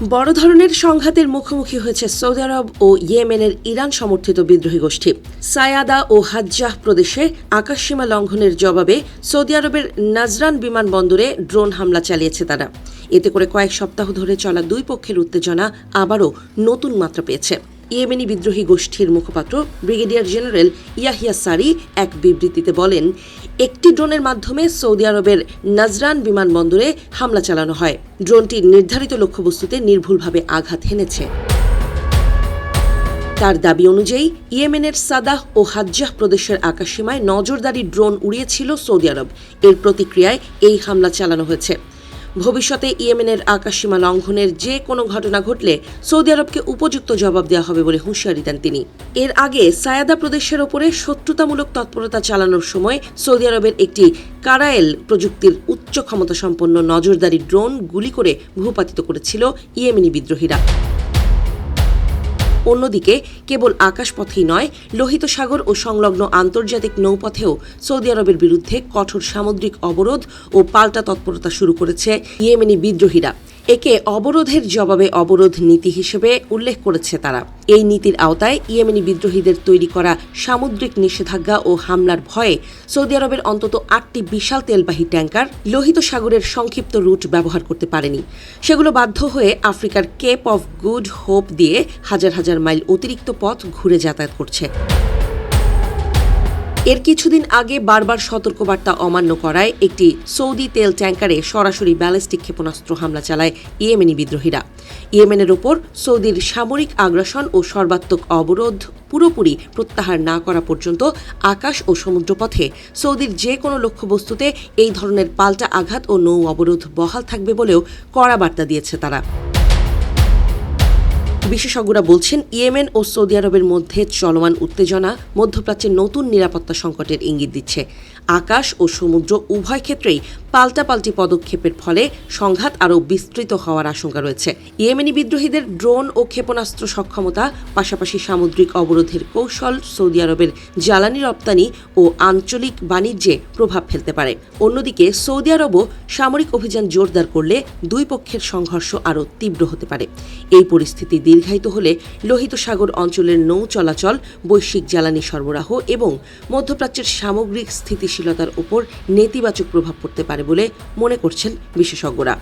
বড় ধরনের সংঘাতের মুখোমুখি হয়েছে সৌদি আরব ও ইয়েমেনের ইরান সমর্থিত বিদ্রোহী গোষ্ঠী। সায়াদা ও হাজ্জাহ প্রদেশে আকাশসীমা লঙ্ঘনের জবাবে সৌদি আরবের নাজরান বিমানবন্দরে ড্রোন হামলা চালিয়েছে তারা। এতে করে কয়েক সপ্তাহ ধরে চলা দুই পক্ষের উত্তেজনা আবারও নতুন মাত্রা পেয়েছে। ইয়েমেনি বিদ্রোহী গোষ্ঠীর মুখপাত্র ব্রিগেডিয়ার জেনারেল ইয়াহিয়া সারি এক বিবৃতিতে বলেন, একটি ড্রোনের মাধ্যমে সৌদি আরবের নাজরান বিমানবন্দরে হামলা চালানো হয়। ড্রোনটি নির্ধারিত লক্ষ্যবস্তুতে নির্ভুলভাবে আঘাত হেনেছে। তার দাবি অনুযায়ী ইয়েমেনের সাদাহ ও হাজ্জাহ প্রদেশের আকাশসীমায় নজরদারি ড্রোন উড়িয়েছিল সৌদি আরব। এর প্রতিক্রিয়ায় এই হামলা চালানো হয়েছে। ভবিষ্যতে ইয়েমেনের আকাশসীমা লঙ্ঘনের যে কোনো ঘটনা ঘটলে সৌদি আরবকে উপযুক্ত জবাব দেওয়া হবে বলে হুঁশিয়ারি দেন তিনি। এর আগে সায়াদা প্রদেশের ওপরে শত্রুতামূলক তৎপরতা চালানোর সময় সৌদি আরবের একটি কারায়েল প্রযুক্তির উচ্চ ক্ষমতা সম্পন্ন নজরদারি ড্রোন গুলি করে ভূপাতিত করেছিল ইয়েমেনি বিদ্রোহীরা। অন্যদিকে কেবল আকাশপথেই নয়, লোহিত সাগর ও সংলগ্ন আন্তর্জাতিক নৌপথেও সৌদি আরবের বিরুদ্ধে কঠোর সামুদ্রিক অবরোধ ও পাল্টা তৎপরতা শুরু করেছে ইয়েমেনি বিদ্রোহীরা। একে অবরোধের জবাবে অবরোধ নীতি হিসেবে উল্লেখ করেছে তারা। এই নীতির আওতায় ইয়েমেনি বিদ্রোহীদের তৈরি করা সামুদ্রিক নিষেধাজ্ঞা ও হামলার ভয়ে সৌদি আরবের অন্তত 8টি বিশাল তেলবাহী ট্যাঙ্কার লোহিত সাগরের সংক্ষিপ্ত রুট ব্যবহার করতে পারেনি। সেগুলো বাধ্য হয়ে আফ্রিকার কেপ অফ গুড হোপ দিয়ে হাজার হাজার মাইল অতিরিক্ত পথ ঘুরে যাতায়াত করছে। এর কিছুদিন আগে বারবার সতর্কবার্তা অমান্য করায় একটি সৌদি তেল ট্যাঙ্কারে সরাসরি ব্যালিস্টিক ক্ষেপণাস্ত্র হামলা চালায় ইয়েমেনি বিদ্রোহীরা। ইয়েমেনের ওপর সৌদির সামরিক আগ্রাসন ও সর্বাত্মক অবরোধ পুরোপুরি প্রত্যাহার না করা পর্যন্ত আকাশ ও সমুদ্রপথে সৌদির যে কোনো লক্ষ্যবস্তুতে এই ধরনের পাল্টা আঘাত ও নৌ অবরোধ বহাল থাকবে বলেও কড়া বার্তা দিয়েছে তারা। বিশেষজ্ঞরা বলছেন, ইয়েমেন ও সৌদি আরবের মধ্যে চলমান উত্তেজনা মধ্যপ্রাচ্যের নতুন নিরাপত্তা সংকটের ইঙ্গিত দিচ্ছে। আকাশ ও সমুদ্র উভয় ক্ষেত্রেই পাল্টাপাল্টি পদক্ষেপের ফলে সংঘাত আরও বিস্তৃত হওয়ার আশঙ্কা রয়েছে। ইয়েমেনি বিদ্রোহীদের ড্রোন ও ক্ষেপণাস্ত্র সক্ষমতা, পাশাপাশি সামুদ্রিক অবরোধের কৌশল সৌদি আরবের জ্বালানি রপ্তানি ও আঞ্চলিক বাণিজ্যে প্রভাব ফেলতে পারে। অন্যদিকে সৌদি আরবও সামরিক অভিযান জোরদার করলে দুই পক্ষের সংঘর্ষ আরও তীব্র হতে পারে। এই পরিস্থিতি দীর্ঘায়িত হলে লোহিত সাগর অঞ্চলের নৌ চলাচল, বৈশ্বিক জ্বালানি সরবরাহ এবং মধ্যপ্রাচ্যের সামগ্রিক স্থিতিশীলতার উপর নেতিবাচক প্রভাব পড়তে পারে বলে মনে করছেন বিশেষজ্ঞরা।